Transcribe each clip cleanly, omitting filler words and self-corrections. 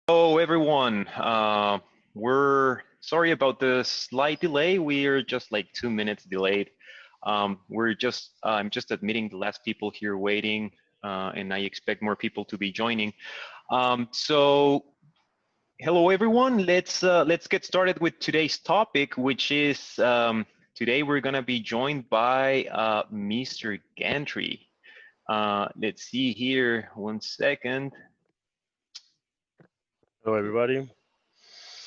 Hello, everyone. We're sorry about the slight delay. We're just like 2 minutes delayed. I'm just admitting the last people here waiting, and I expect more people to be joining. So, hello, everyone. Let's get started with today's topic, which is today we're gonna be joined by Mr. Gantry. Let's see here. 1 second. Hello, everybody.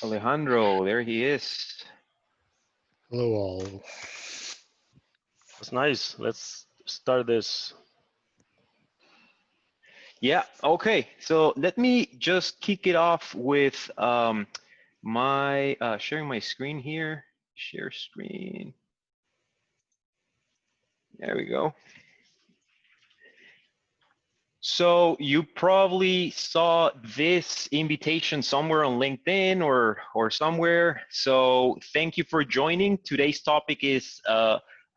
Alejandro, there he is. Hello all. That's nice. Let's start this. Yeah, okay. So let me just kick it off with my sharing my screen here. Share screen. There we go. So you probably saw this invitation somewhere on LinkedIn or somewhere. So thank you for joining. Today's topic is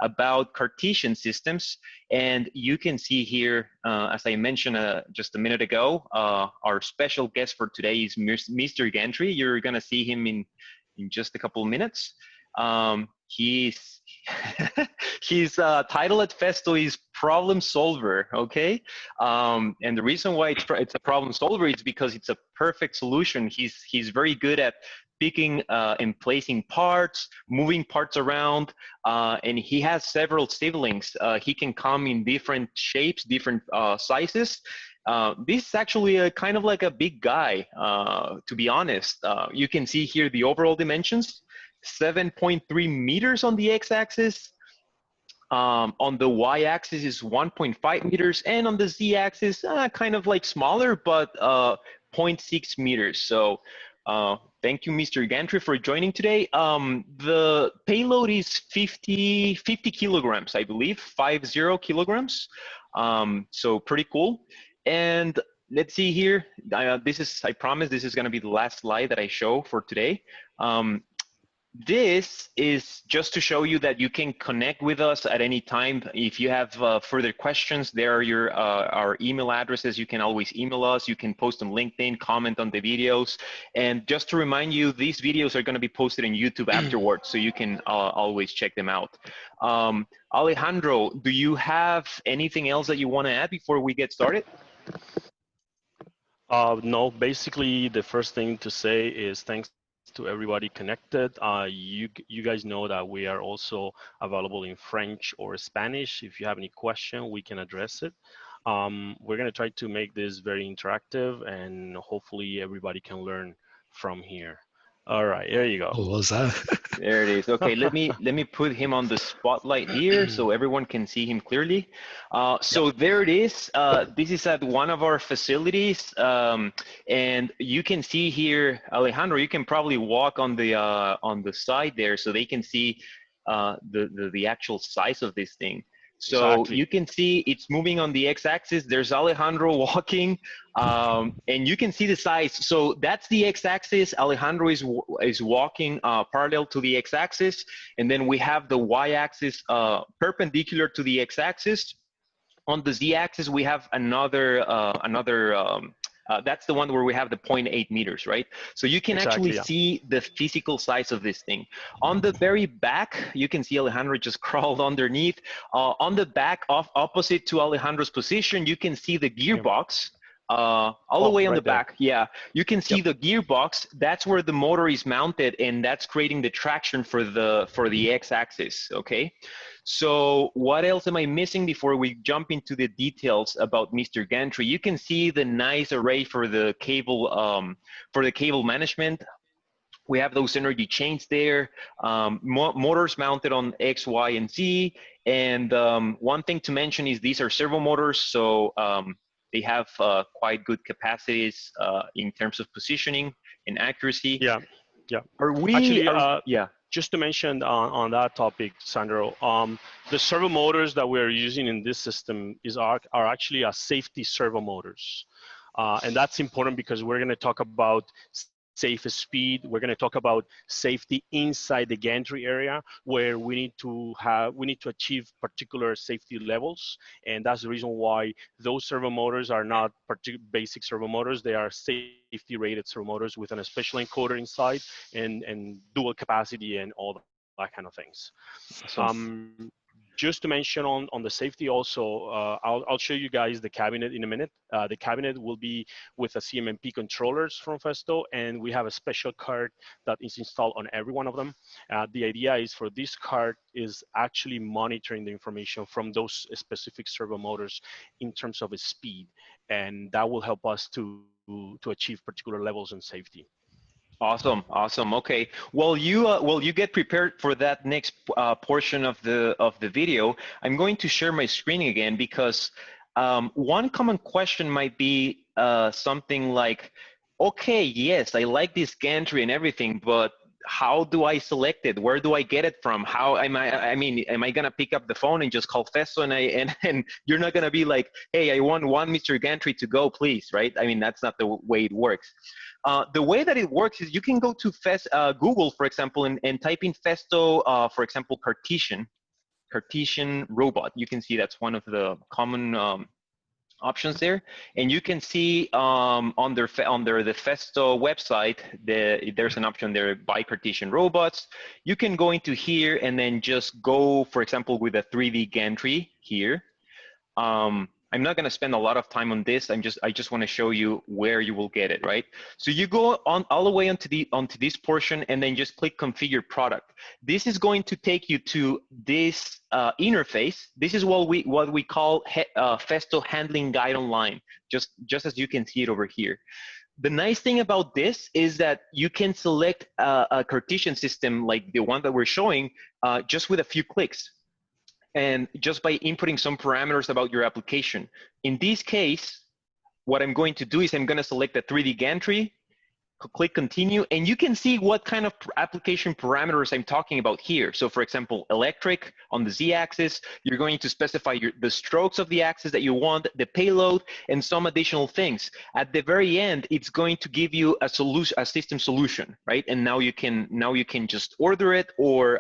about Cartesian systems. And you can see here, as I mentioned just a minute ago, our special guest for today is Mr. Gantry. You're gonna see him in just a couple of minutes. He's his title at Festo is problem solver, okay? And the reason why it's a problem solver is because it's a perfect solution. He's very good at picking and placing parts, moving parts around, and he has several siblings. He can come in different shapes, different sizes. This is actually a kind of like a big guy, to be honest. You can see here the overall dimensions. 7.3 meters on the x-axis. On the y-axis is 1.5 meters, and on the z-axis, kind of like smaller, but 0.6 meters. So thank you, Mr. Gantry, for joining today. The payload is 50 kilograms, I believe, 50 kilograms. So pretty cool. And let's see here. I promise this is going to be the last slide that I show for today. This is just to show you that you can connect with us at any time. If you have further questions, there are our email addresses. You can always email us. You can post on LinkedIn, comment on the videos. And just to remind you, these videos are going to be posted on YouTube afterwards, so you can always check them out. Alejandro, do you have anything else that you want to add before we get started? No, basically the first thing to say is thanks to everybody connected. You guys know that we are also available in French or Spanish. If you have any question, we can address it. We're going to try to make this very interactive, and hopefully everybody can learn from here. All right, there you go. What was that? There it is. Okay, let me put him on the spotlight here so everyone can see him clearly. So there it is. This is at one of our facilities, and you can see here, Alejandro. You can probably walk on the side there so they can see the actual size of this thing. So Exactly. you can see it's moving on the x-axis. There's Alejandro walking, and you can see the size. So that's the x-axis. Alejandro is walking parallel to the x-axis, and then we have the y-axis perpendicular to the x-axis. On the z-axis, we have another that's the one where we have the 0.8 meters, right? So you can actually see the physical size of this thing. On the very back, you can see Alejandro just crawled underneath. On the back, opposite to Alejandro's position, you can see the gearbox. All the way on the back, yeah. You can see the gearbox. That's where the motor is mounted, and that's creating the traction for the x-axis, okay? So what else am I missing before we jump into the details about Mr. Gantry? You can see the nice array for the cable management. We have those energy chains there, motors mounted on X, Y, and Z. And one thing to mention is these are servo motors, so they have quite good capacities in terms of positioning and accuracy. Yeah. Just to mention on that topic, Sandro, the servo motors that we're using in this system are actually a safety servo motors. And that's important because we're going to talk about safe speed. We're going to talk about safety inside the gantry area, where we need to achieve particular safety levels, and that's the reason why those servo motors are not basic servo motors. They are safety rated servo motors with a special encoder inside and dual capacity and all that kind of things. Awesome. Just to mention on the safety also, I'll show you guys the cabinet in a minute. The cabinet will be with a CMMP controllers from Festo, and we have a special card that is installed on every one of them. The idea is for this card is actually monitoring the information from those specific servo motors in terms of speed, and that will help us to achieve particular levels in safety. Awesome, awesome. Okay. Well, you get prepared for that next portion of the video. I'm going to share my screen again because one common question might be something like, okay, yes, I like this gantry and everything, but how do I select it? Where do I get it from? How am I mean, am I gonna pick up the phone and just call Festo and you're not gonna be like, hey, I want one Mr. Gantry to go, please, right? I mean, that's not the way it works. The way that it works is you can go to Google, for example, and type in Festo, for example, Cartesian robot. You can see that's one of the common options there, and you can see under the Festo website, there's an option there, buy Cartesian robots. You can go into here and then just go, for example, with a 3D gantry here. I'm not going to spend a lot of time on this. I just want to show you where you will get it, right? So you go on all the way onto this portion and then just click configure product. This is going to take you to this interface. This is what we call Festo handling guide online, just as you can see it over here. The nice thing about this is that you can select a Cartesian system like the one that we're showing just with a few clicks, and just by inputting some parameters about your application. In this case, what I'm going to do is I'm going to select a 3D gantry, click continue, and you can see what kind of application parameters I'm talking about here. So for example, electric on the Z-axis, you're going to specify the strokes of the axis that you want, the payload, and some additional things. At the very end, it's going to give you a system solution, right? And now you can just order it, or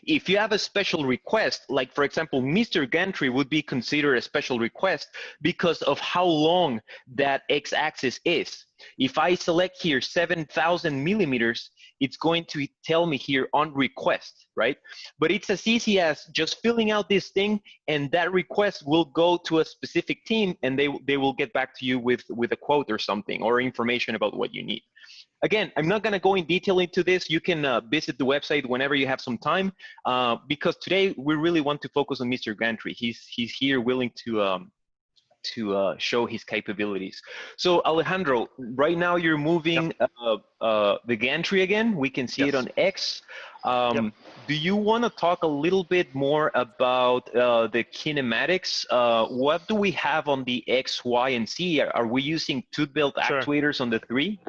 if you have a special request, like for example, Mr. Gantry would be considered a special request because of how long that X-axis is. If I select here 7,000 millimeters, it's going to tell me here on request, right? But it's as easy as just filling out this thing, and that request will go to a specific team, and they will get back to you with a quote or something, or information about what you need. Again, I'm not going to go in detail into this. You can visit the website whenever you have some time, because today we really want to focus on Mr. Gantry. He's here willing to show his capabilities. So Alejandro, right now you're moving the gantry again. We can see it on X. Do you want to talk a little bit more about the kinematics? What do we have on the X, Y, and Z? Are we using tooth-belt actuators on the 3?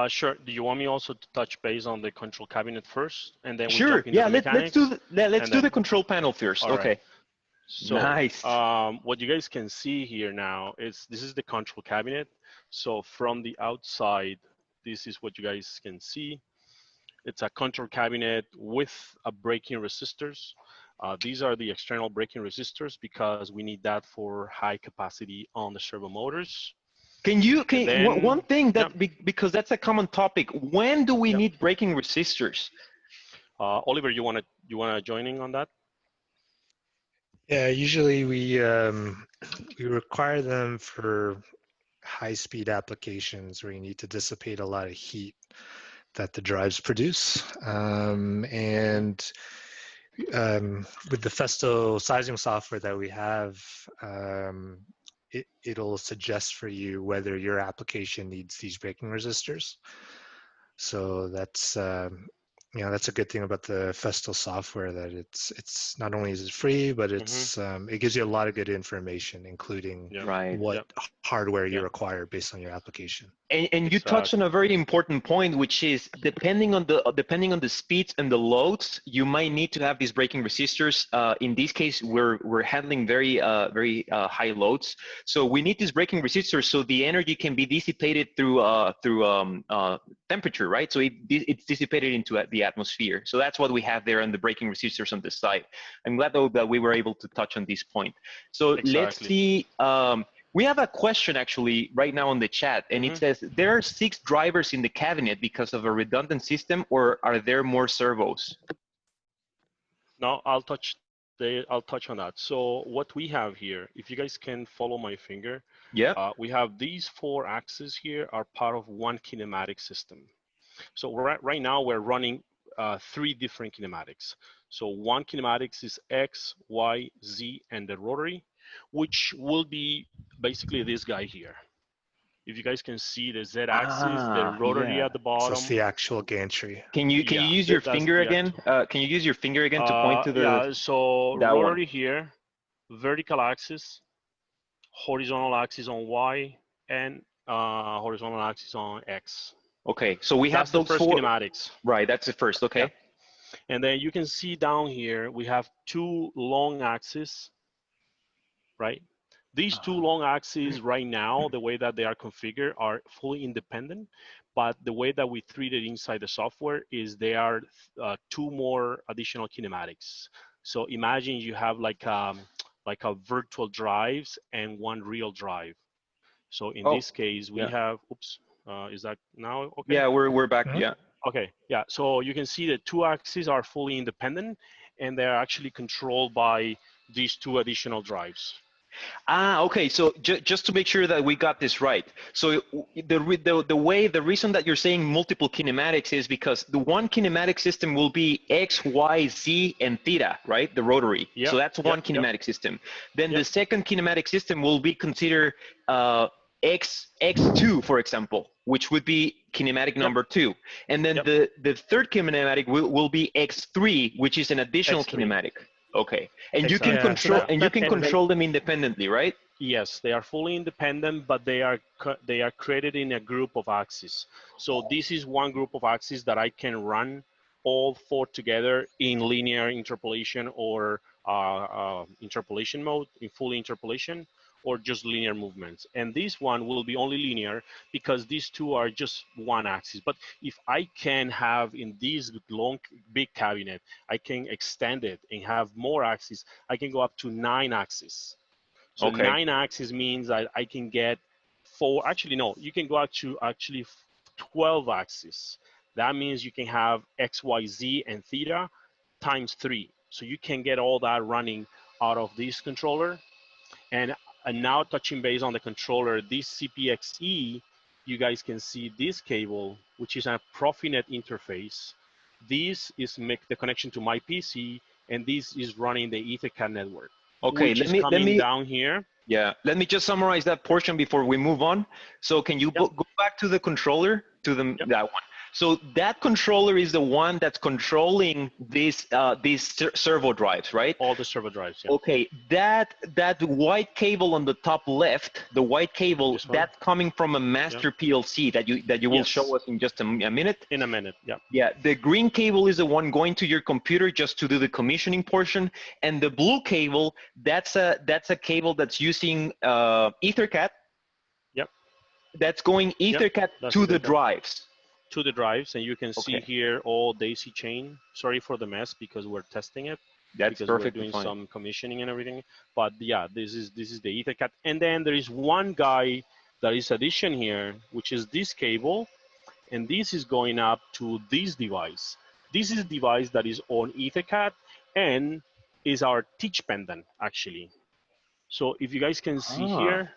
Sure. Do you want me also to touch base on the control cabinet first, and then we sure. jump into the mechanics? Let's do the control panel first. Okay. Right. So, nice. What you guys can see here now is this is the control cabinet. So from the outside, this is what you guys can see. It's a control cabinet with a braking resistors. These are the external braking resistors because we need that for high capacity on the servo motors. One thing that, because that's a common topic, when do we need braking resistors? Oliver, you wanna join in on that? Yeah, usually we require them for high-speed applications where you need to dissipate a lot of heat that the drives produce. And with the Festo sizing software that we have, it'll suggest for you whether your application needs these braking resistors. So that's you know, that's a good thing about the Festool software, that it's not only is it free, but it's it gives you a lot of good information, including Yeah. Right. what hardware you Yeah. require based on your application. And you touched on a very important point, which is depending on the speeds and the loads, you might need to have these braking resistors. In this case, we're handling very high loads, so we need these braking resistors so the energy can be dissipated through temperature, right? So it's dissipated into the atmosphere. So that's what we have there on the braking resistors on the side. I'm glad though that we were able to touch on this point. So let's see. We have a question actually right now on the chat, and it says, there are 6 drivers in the cabinet because of a redundant system, or are there more servos? No, I'll touch on that. So what we have here, if you guys can follow my finger, we have these 4 axes here are part of one kinematic system. So right now we're running 3 different kinematics. So one kinematics is X, Y, Z, and the rotary, which will be basically this guy here. If you guys can see the Z axis, the rotary at the bottom. So it's the actual gantry. Can you use your finger again? Can you use your finger again to point to the? Yeah. So that rotary one. here, vertical axis, horizontal axis on Y, and horizontal axis on X. Okay, so we have those the first 4 kinematics. Right, that's the first. Okay. Yeah. And then you can see down here we have 2 long axes, right? These 2 long axes right now, the way that they are configured, are fully independent, but the way that we treat it inside the software is they are 2 more additional kinematics. So imagine you have like a virtual drives and 1 real drive. So in this case, we have, oops, is that now okay? Yeah, we're back. Yeah. Okay, yeah. So you can see the 2 axes are fully independent, and they're actually controlled by these 2 additional drives. Okay. So just to make sure that we got this right. So the reason that you're saying multiple kinematics is because the one kinematic system will be X, Y, Z, and theta, right? The rotary. Yep. So that's one kinematic system. Then the second kinematic system will be considered X2, for example, which would be kinematic number 2. And then the third kinematic will be X3, which is an additional X3. kinematic. Okay, and Exactly. you can control them independently, right? Yes, they are fully independent, but they are created in a group of axes. So this is one group of axes that I can run all 4 together in linear interpolation or interpolation mode, in fully interpolation, or just linear movements. And this one will be only linear because these 2 are just one axis. But if I can have in this long, big cabinet, I can extend it and have more axes. I can go up to 9 axes. So 9 axes means that I can get 4, actually no, you can go up to actually 12 axes. That means you can have X, Y, Z, and theta times 3. So you can get all that running out of this controller. And now touching base on the controller, this CPXE, you guys can see this cable, which is a Profinet interface. This is the connection to my PC, and this is running the EtherCAT network. Okay, which is coming down here. Yeah, let me just summarize that portion before we move on. So can you go back to the controller, to that one? So that controller is the one that's controlling these servo drives, right? All the servo drives, yeah. Okay, that white cable on the top left, the white cable, that's coming from a master PLC that you will show us in just a minute. In a minute, yeah. Yeah, the green cable is the one going to your computer just to do the commissioning portion, and the blue cable, that's a cable that's using EtherCAT. Yep. That's going EtherCAT to the drives. To the drives, and you can see here all daisy chain. Sorry for the mess because we're testing it. That's because perfectly we're doing fine. some commissioning and everything. But yeah, this is the EtherCAT. And then there is one guy that is addition here, which is this cable, and this is going up to this device. This is a device that is on EtherCAT and is our teach pendant actually. So if you guys can see here,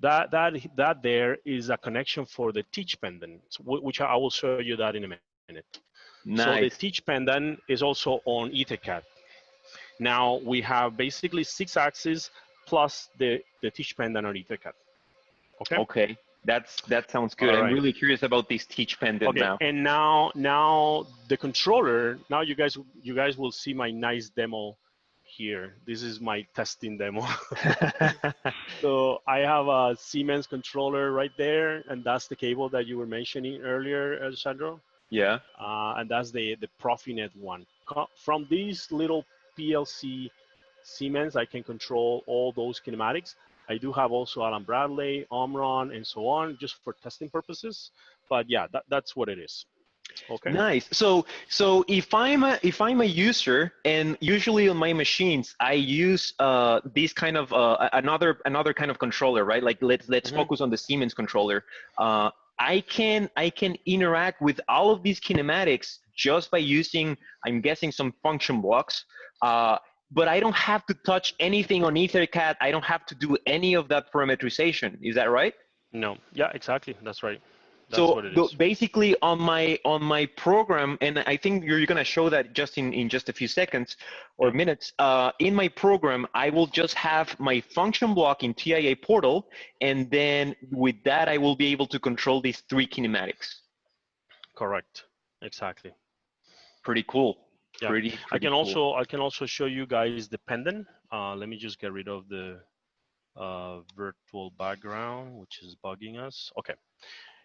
that there is a connection for the teach pendant, which I will show you that in a minute. Nice. So the teach pendant is also on EtherCAT. Now we have basically 6 axes plus the teach pendant on EtherCAT. Okay. Okay. That sounds good. All I'm right. really curious about this teach pendant Okay, now. and now the controller. Now you guys will see my nice demo here. This is my testing demo. So I have a Siemens controller right there, and that's the cable that you were mentioning earlier, Sandro. Yeah. And that's the Profinet one. From these little PLC Siemens, I can control all those kinematics. I do have also Alan Bradley, Omron, and so on, just for testing purposes. But yeah, that's what it is. Okay. Nice. So if I'm a user, and usually on my machines I use this kind of another kind of controller, right? Like let's Mm-hmm. focus on the Siemens controller. I can interact with all of these kinematics just by using, I'm guessing, some function blocks. But I don't have to touch anything on EtherCAD. I don't have to do any of that parametrization. Is that right? No. Yeah, exactly. That's right. That's So what it is. basically on my program, and I think you're going to show that just in just a few seconds or Yeah. minutes, in my program, I will just have my function block in TIA portal, and then with that, I will be able to control these three kinematics. Correct. Exactly. Pretty cool. Yeah. Pretty I can cool. also show you guys the pendant. Let me just get rid of the virtual background, which is bugging us. Okay.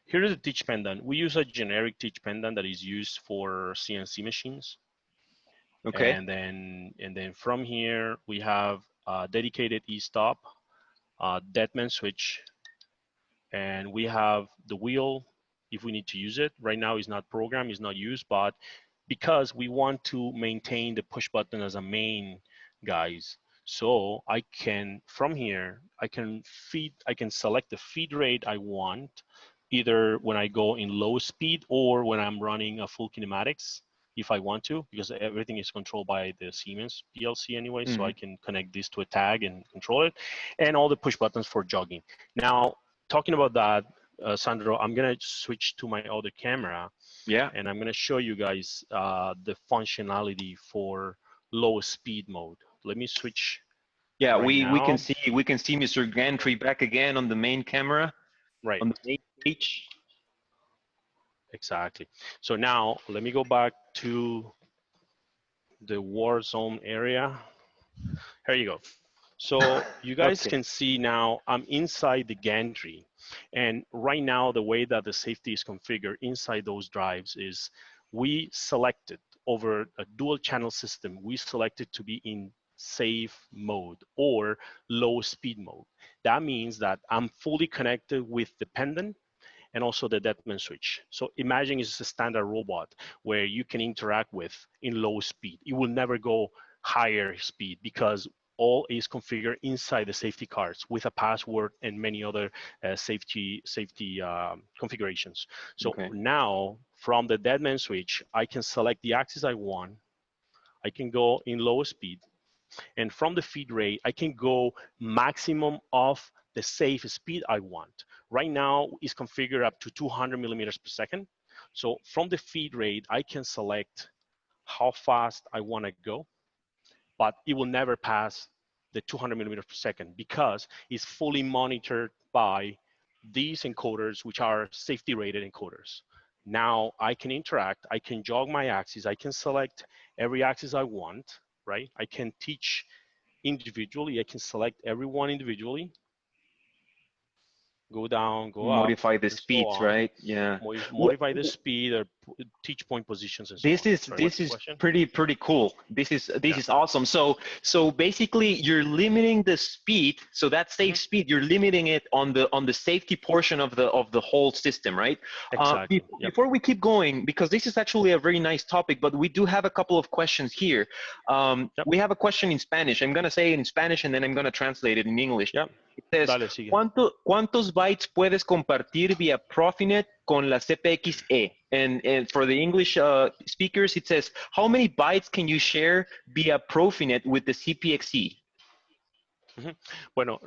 Here is the teach pendant. We use a generic teach pendant that is used for CNC machines. Okay. And then from here, we have a dedicated e-stop, deadman switch, and we have the wheel if we need to use it. Right now, it's not programmed, it's not used, but because we want to maintain the push button as a main, guys. So I can, from here, I can select the feed rate I want, either when I go in low speed or when I'm running a full kinematics, if I want to, because everything is controlled by the Siemens PLC anyway, so I can connect this to a tag and control it, and all the push buttons for jogging. Now, talking about that, Sandro, I'm gonna switch to my other camera. Yeah. And I'm gonna show you guys the functionality for low speed mode. Let me switch. Yeah, right we now. can see Mr. Gantry back again on the main camera, Right. on the main page. Exactly. So now let me go back to the war zone area. Here you go. So you guys Okay. can see now I'm inside the gantry. And right now, the way that the safety is configured inside those drives is we selected over a dual channel system, we selected to be in safe mode or low speed mode. That means that I'm fully connected with the pendant and also the deadman switch. So imagine it's a standard robot where you can interact with in low speed. It will never go higher speed because all is configured inside the safety cards with a password and many other safety configurations. So Okay. now from the deadman switch, I can select the axis I want. I can go in low speed. And from the feed rate, I can go maximum of the safe speed I want. Right now, it's configured up to 200 millimeters per second. So from the feed rate, I can select how fast I want to go, but it will never pass the 200 millimeters per second because it's fully monitored by these encoders, which are safety rated encoders. Now I can interact, I can jog my axis, I can select every axis I want, right? I can teach individually, I can select everyone individually, go down, go up, Modify the and so speeds, on. right? Yeah. Modify the speed or teach point positions and so on. Sorry, what's the This is question? pretty cool. This Yeah. is awesome. So basically you're limiting the speed. So that safe speed, you're limiting it on the safety portion of the whole system, right? Exactly. Yep. Before we keep going, because this is actually a very nice topic, but we do have a couple of questions here. Yep. We have a question in Spanish. I'm gonna say it in Spanish and then I'm gonna translate it in English. Yep. It says, Dale, sigue. ¿Cuántos bytes puedes compartir vía Profinet con la CPXE? And for the English speakers, it says, how many bytes can you share via Profinet with the CPXE? Ujú. Bueno,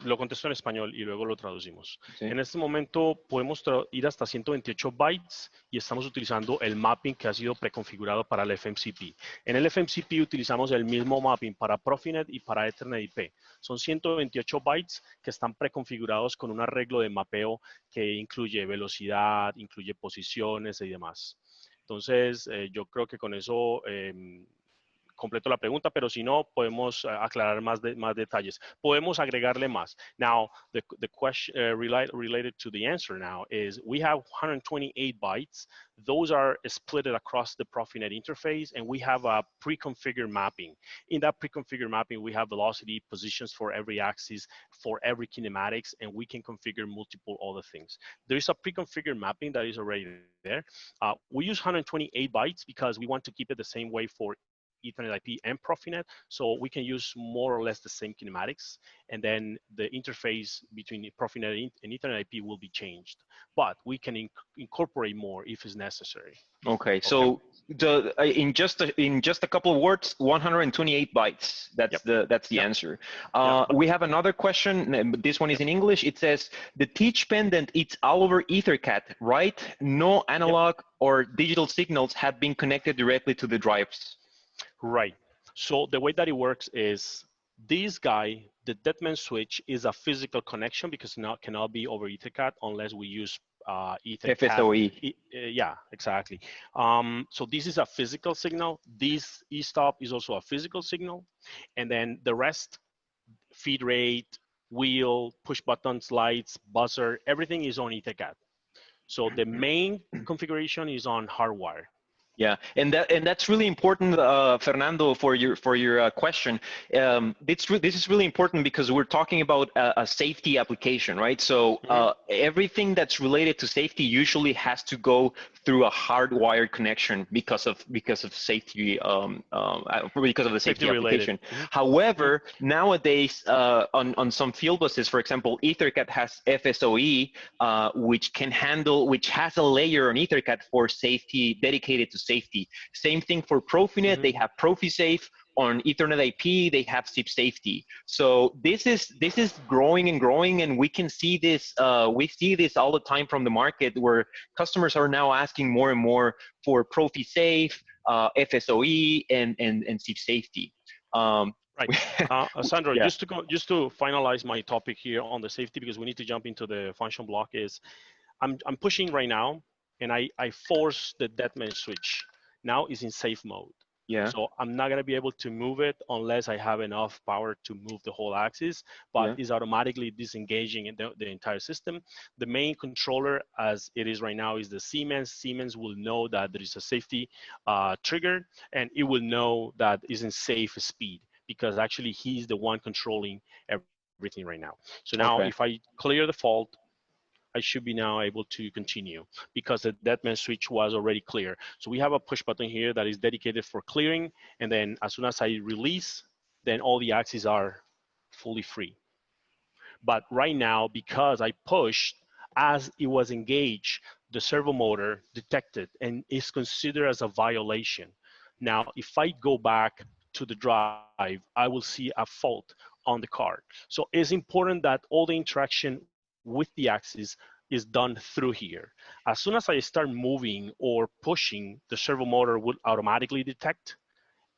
lo contesto en español y luego lo traducimos. Sí. En este momento podemos ir hasta 128 bytes y estamos utilizando el mapping que ha sido preconfigurado para el FMCP. En el FMCP utilizamos el mismo mapping para Profinet y para Ethernet IP. Son 128 bytes que están preconfigurados con un arreglo de mapeo que incluye velocidad, incluye posiciones y demás. Entonces, yo creo que con eso completo la pregunta, pero si no, podemos aclarar más detalles. Podemos agregarle más. Now, the question related to the answer now is we have 128 bytes. Those are split across the Profinet interface, and we have a pre-configured mapping. In that pre-configured mapping, we have velocity, positions for every axis, for every kinematics, and we can configure multiple other things. There is a pre-configured mapping that is already there. We use 128 bytes because we want to keep it the same way for Ethernet IP and Profinet, so we can use more or less the same kinematics, and then the interface between Profinet and Ethernet IP will be changed, but we can incorporate more if it's necessary. Okay, so the in just a couple of words, 128 bytes. That's the answer. We have another question. This one is in English. It says the teach pendant. It's all over EtherCAT, right? No analog or digital signals have been connected directly to the drives. Right. So the way that it works is this guy, the deadman switch, is a physical connection because it cannot be over EtherCAT unless we use EtherCAT. FSOE. Yeah, exactly. So this is a physical signal. This e-stop is also a physical signal. And then the rest, feed rate, wheel, push buttons, lights, buzzer, everything is on EtherCAT. So the main configuration is on hardwire. Yeah, and that's really important, Fernando, for your question. This is really important because we're talking about a safety application, right? So everything that's related to safety usually has to go through a hardwired connection because of safety because of the safety application. However, nowadays on some field buses, for example, EtherCAT has FSOE, which has a layer on EtherCAT for safety dedicated to safety. Same thing for Profinet. They have ProfiSafe. On Ethernet IP, they have SIP safety. So this is growing and growing, and we can see this. We see this all the time from the market, where customers are now asking more and more for ProfiSafe, FSOE, and SIP safety. Right, Sandro. Just to finalize my topic here on the safety, because we need to jump into the function block. Is I'm pushing right now, and I force the deadman switch. Now it's in safe mode. Yeah. So I'm not gonna be able to move it unless I have enough power to move the whole axis, but it's automatically disengaging in the entire system. The main controller, as it is right now, is the Siemens. Siemens will know that there is a safety trigger, and it will know that it's in safe speed, because actually he's the one controlling everything right now. So now if I clear the fault, I should be now able to continue because the deadman switch was already clear. So we have a push button here that is dedicated for clearing. And then as soon as I release, then all the axes are fully free. But right now, because I pushed, as it was engaged, the servo motor detected and is considered as a violation. Now, if I go back to the drive, I will see a fault on the card. So it's important that all the interaction with the axis is done through here. As soon as I start moving or pushing, the servo motor will automatically detect,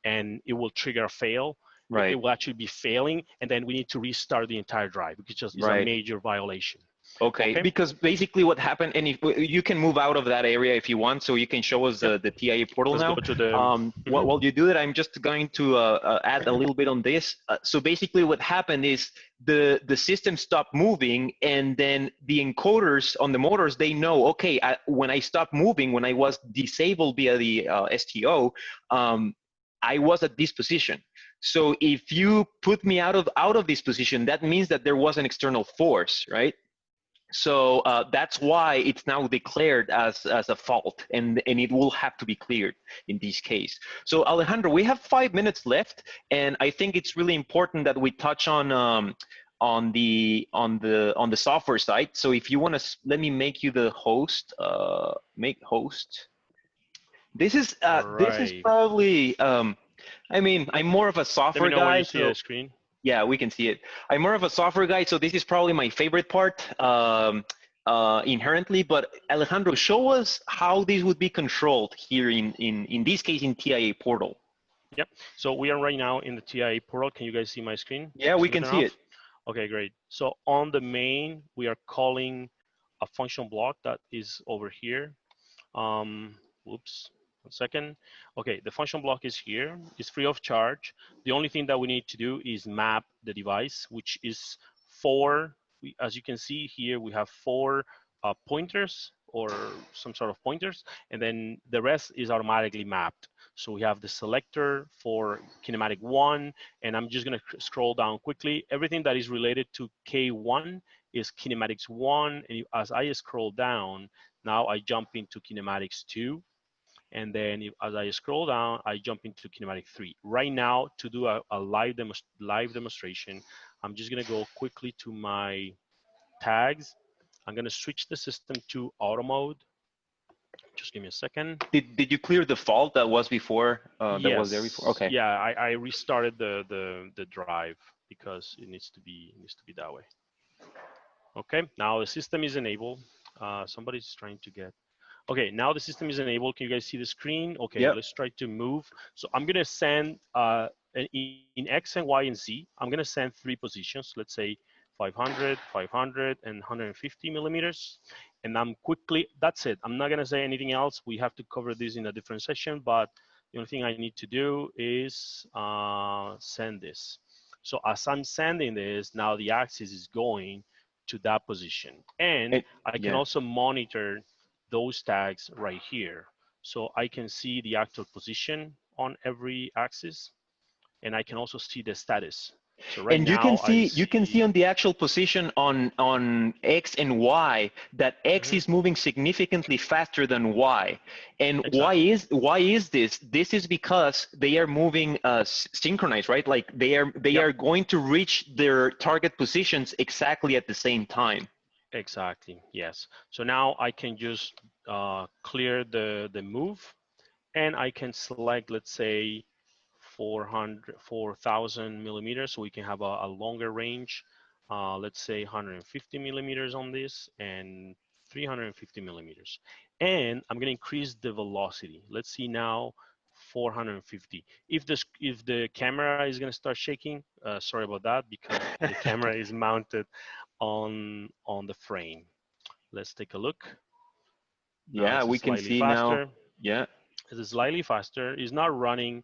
and it will trigger a fail. Right. It will actually be failing, and then we need to restart the entire drive, which is a major violation. Okay, because basically what happened, and if you can move out of that area if you want, so you can show us the TIA portal. Let's now. Go to the, while you do that, I'm just going to add a little bit on this. So basically what happened is the system stopped moving, and then the encoders on the motors, they know, okay, when I stopped moving, when I was disabled via the STO, I was at this position. So if you put me out of this position, that means that there was an external force, right? So that's why it's now declared as a fault, and it will have to be cleared in this case. So Alejandro, we have 5 minutes left, and I think it's really important that we touch on the software side. So if you want to, let me make you the host. Make host. This is probably. I mean, I'm more of a software guy. Let me know when you see a screen. Yeah, we can see it. I'm more of a software guy, so this is probably my favorite part inherently. But Alejandro, show us how this would be controlled here in this case in TIA portal. Yep. So we are right now in the TIA portal. Can you guys see my screen? Yeah, we can see it. Okay, great. So on the main, we are calling a function block that is over here. Whoops, 1 second. Okay, the function block is here. It's free of charge. The only thing that we need to do is map the device, which is as you can see here, we have 4 pointers or some sort of pointers, and then the rest is automatically mapped. So we have the selector for kinematic 1, and I'm just gonna scroll down quickly. Everything that is related to K1 is kinematics 1, and as I scroll down, now I jump into kinematics 2, and then as I scroll down, I jump into kinematic 3. Right now, to do a live demonstration, I'm just gonna go quickly to my tags. I'm gonna switch the system to auto mode. Just give me a second. Did you clear the fault that was before? Yes. That was there before. Okay. Yeah, I restarted the drive because it needs to be that way. Okay. Now the system is enabled. Somebody's trying to get. Okay. Now the system is enabled. Can you guys see the screen? Okay. Yep. Let's try to move. So I'm gonna send in X and Y and Z. I'm gonna send 3 positions. Let's say 500, 500, and 150 millimeters. And I'm quickly, that's it. I'm not gonna say anything else. We have to cover this in a different session, but the only thing I need to do is send this. So as I'm sending this, now the axis is going to that position. And I can also monitor those tags right here. So I can see the actual position on every axis, and I can also see the status. So right and now you can see on the actual position on X and Y that X is moving significantly faster than Y. And exactly. why is this? This is because they are moving synchronized, right? Like they are going to reach their target positions exactly at the same time. Exactly. Yes. So now I can just clear the move, and I can select, let's say, 4,000 millimeters, so we can have a longer range. Let's say 150 millimeters on this and 350 millimeters. And I'm gonna increase the velocity. Let's see now 450. If the camera is gonna start shaking, sorry about that, because the camera is mounted on the frame. Let's take a look. Now Yeah, this is we can slightly see now. faster. Yeah. This is slightly faster. It's not running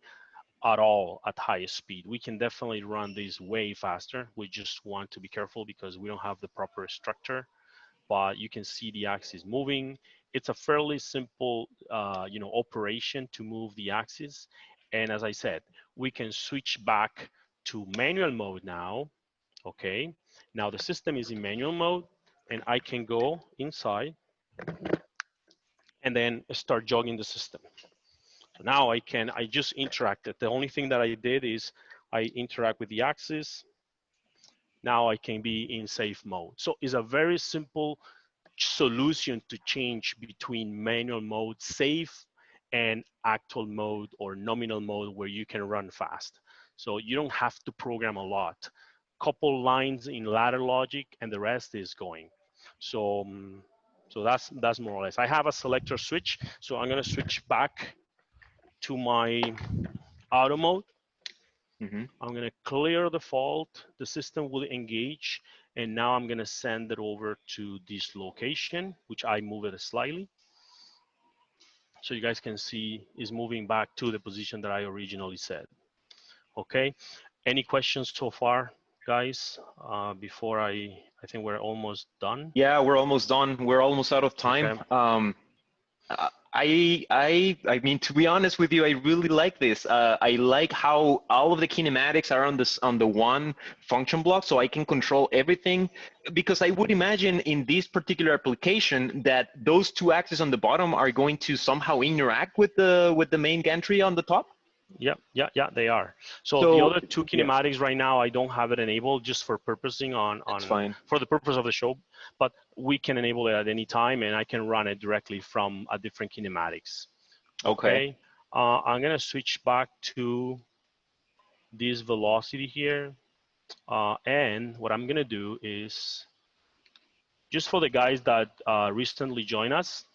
at all at high speed. We can definitely run this way faster. We just want to be careful because we don't have the proper structure, but you can see the axis moving. It's a fairly simple operation to move the axis. And as I said, we can switch back to manual mode now. Okay, now the system is in manual mode, and I can go inside and then start jogging the system. So now I just interacted. The only thing that I did is I interact with the axis. Now I can be in safe mode. So it's a very simple solution to change between manual mode, safe, and actual mode or nominal mode where you can run fast. So you don't have to program a lot. Couple lines in ladder logic and the rest is going. So, so that's more or less. I have a selector switch, so I'm gonna switch back to my auto mode. I'm gonna clear the fault, the system will engage, and now I'm gonna send it over to this location, which I move it slightly. So you guys can see is moving back to the position that I originally said. Okay, any questions so far, guys? Before I think we're almost done. Yeah, we're almost done. We're almost out of time. Okay. I mean, to be honest with you, I really like this. I like how all of the kinematics are on the one function block, so I can control everything. Because I would imagine in this particular application that those 2 axes on the bottom are going to somehow interact with the main gantry on the top. Yeah, they are. So the other 2 kinematics right now, I don't have it enabled just for purposing for the purpose of the show, but we can enable it at any time, and I can run it directly from a different kinematics. Okay. I'm gonna switch back to this velocity here. And what I'm gonna do is, just for the guys that recently joined us,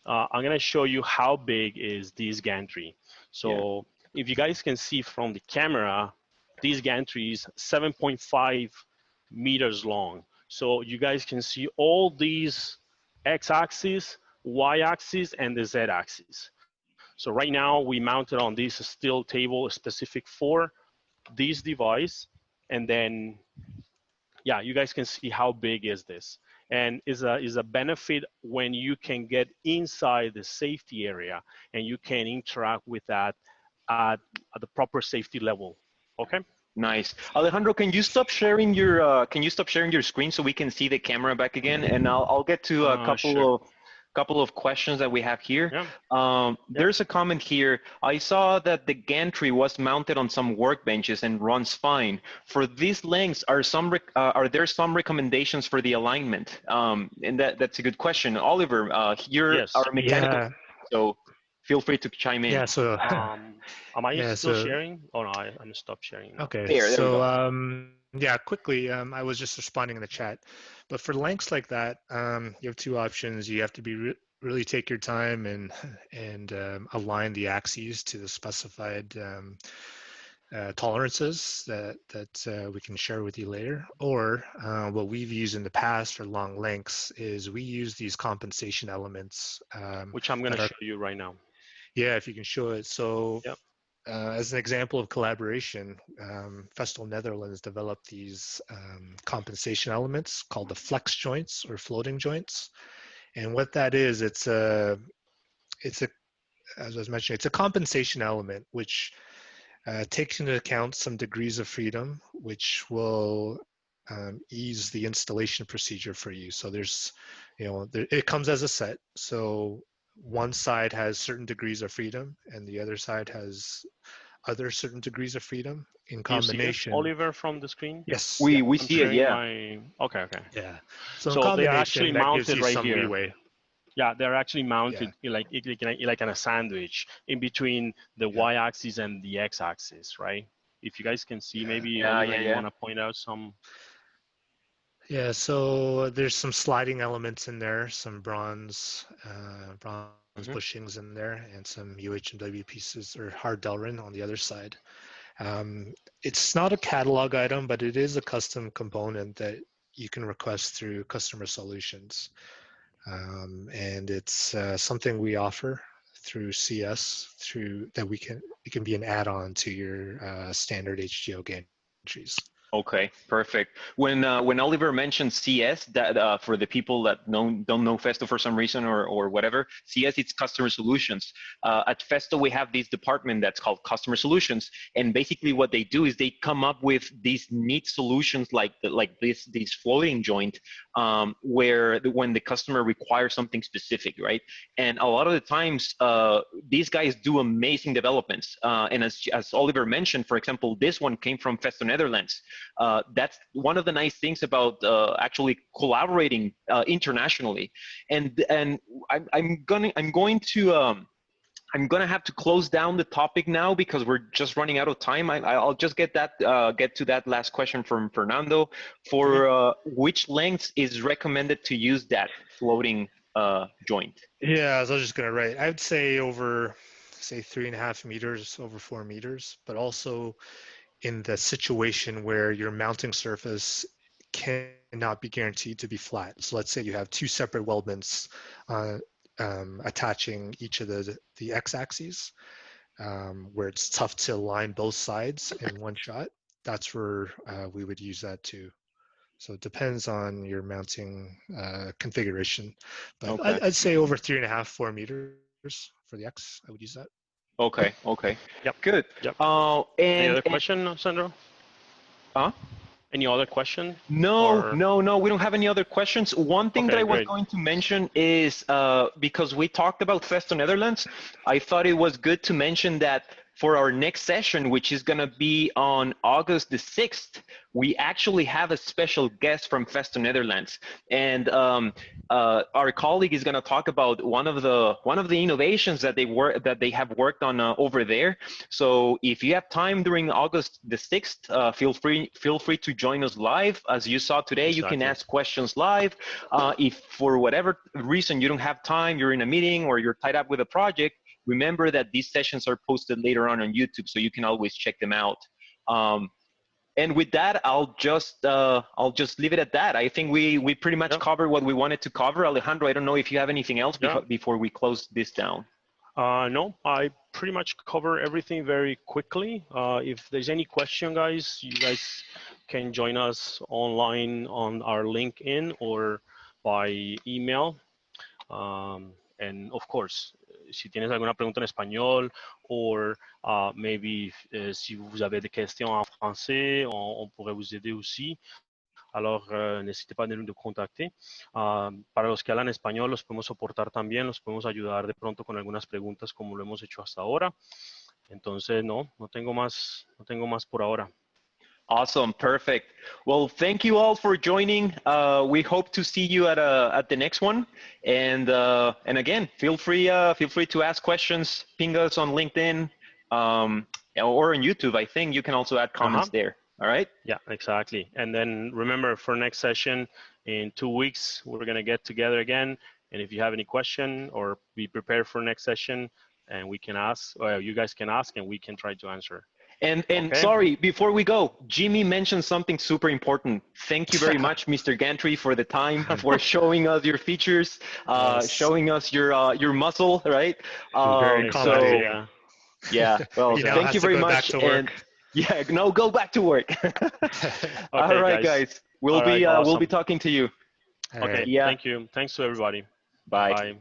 I'm gonna show you how big is this gantry. So if you guys can see from the camera, this gantry is 7.5 meters long. So you guys can see all these x-axis, y-axis, and the z-axis. So right now we mounted on this steel table specific for this device, and then yeah, you guys can see how big is this, and is a benefit when you can get inside the safety area and you can interact with that at the proper safety level. Okay. Nice. Alejandro, can you stop sharing your screen so we can see the camera back again? And I'll get to a Sure. couple of questions that we have here. Yeah. There's a comment here. I saw that the gantry was mounted on some workbenches and runs fine. For these lengths, are there some recommendations for the alignment? And that's a good question. Oliver, you're Yes. our mechanical, Yeah. so feel free to chime in. Yeah. So Am I yeah. still So sharing? Oh no, I'm stopped sharing now. okay. There we So go. yeah. Quickly, I was just responding in the chat, but for lengths like that, you have two options. You have to be really take your time and align the axes to the specified tolerances that we can share with you later. Or what we've used in the past for long lengths is we use these compensation elements Which I'm going to that are, show you right now. yeah, if you can show it. So Yep. as an example of collaboration, Vestel Netherlands developed these compensation elements called the flex joints or floating joints. And what that is, it's a, as I was mentioning, it's a compensation element which takes into account some degrees of freedom, which will ease the installation procedure for you. So there's, it comes as a set. So one side has certain degrees of freedom and the other side has other certain degrees of freedom in Do you see it, combination. Oliver, from the screen? Yes. Yeah. We I'm see it, sharing yeah. my, okay. Yeah. So in So they are actually combination, that gives mounted you right some here. leeway. Yeah, they're actually Yeah. mounted like in a sandwich in between the Yeah. y-axis and the x-axis, right? If you guys can see, Yeah. maybe Yeah, Oliver, yeah, you yeah. want to point out some. Yeah, so there's some sliding elements in there, some bronze Mhm. bushings in there, and some UHMW pieces or hard Delrin on the other side. It's not a catalog item, but it is a custom component that you can request through customer solutions. And it's something we offer through CS, through that it can be an add-on to your standard HGO gantries. Okay, perfect. When Oliver mentioned CS, that for the people that don't know Festo for some reason or whatever, CS, it's customer solutions. At Festo, we have this department that's called customer solutions, and basically what they do is they come up with these neat solutions like this floating joint, where when the customer requires something specific, right? And a lot of the times, these guys do amazing developments. And as Oliver mentioned, for example, this one came from Festo Netherlands. That's one of the nice things about actually collaborating internationally. And I'm going to have to close down the topic now because we're just running out of time. I'll just get to that last question from Fernando. For which lengths is recommended to use that floating joint? Yeah, I was just gonna write. I would say over, say 3.5 meters, over 4 meters, but also in the situation where your mounting surface cannot be guaranteed to be flat. So let's say you have two separate weldments attaching each of the x-axes, where it's tough to align both sides in one shot. That's where we would use that too. So it depends on your mounting configuration, but Okay. I'd say over 3.5, 4 meters for the X. I would use that. Okay. Okay. Yep. Good. Yep. Any And other question, Sandro? huh? Any other question? No, Or no, no. We don't have any other questions. One thing that okay, I was great. going to mention is because we talked about Festo Netherlands, I thought it was good to mention that for our next session, which is going to be on August the 6th, we actually have a special guest from Festo, Netherlands. And our colleague is going to talk about one of the innovations that they have worked on over there. So if you have time during August the 6th, feel free to join us live. As you saw today, you can ask questions live. If for whatever reason you don't have time, you're in a meeting or you're tied up with a project, remember that these sessions are posted later on YouTube, so you can always check them out. And with that, I'll just leave it at that. I think we pretty much covered what we wanted to cover. Alejandro, I don't know if you have anything else before we close this down. No, I pretty much cover everything very quickly. If there's any question, guys, you guys can join us online on our LinkedIn or by email. And of course, si tienes alguna pregunta en espagnol, or maybe si vous avez des questions en français, on pourrait vous aider aussi. Alors, n'hésitez pas de nous contacter. Para los que hablan español, los podemos soportar también, los podemos ayudar de pronto con algunas preguntas como lo hemos hecho hasta ahora. Entonces, no tengo más por ahora. Awesome, perfect. Well, thank you all for joining. We hope to see you at the next one. And again, feel free to ask questions. Ping us on LinkedIn or on YouTube. I think you can also add comments there. All right? Yeah, exactly. And then remember, for next session in 2 weeks, we're going to get together again. And if you have any question or be prepared for next session, and we can ask, or you guys can ask, and we can try to answer. And sorry, before we go, Jimmy mentioned something super important. Thank you very much, Mr. Gantry, for the time, for showing us your features, showing us your muscle, right? Very accommodating. Yeah, well, thank you very much. And yeah, no, go back to work. All right, guys. We'll be talking to you. Okay, yeah. Thank you. Thanks to everybody. Bye. Bye.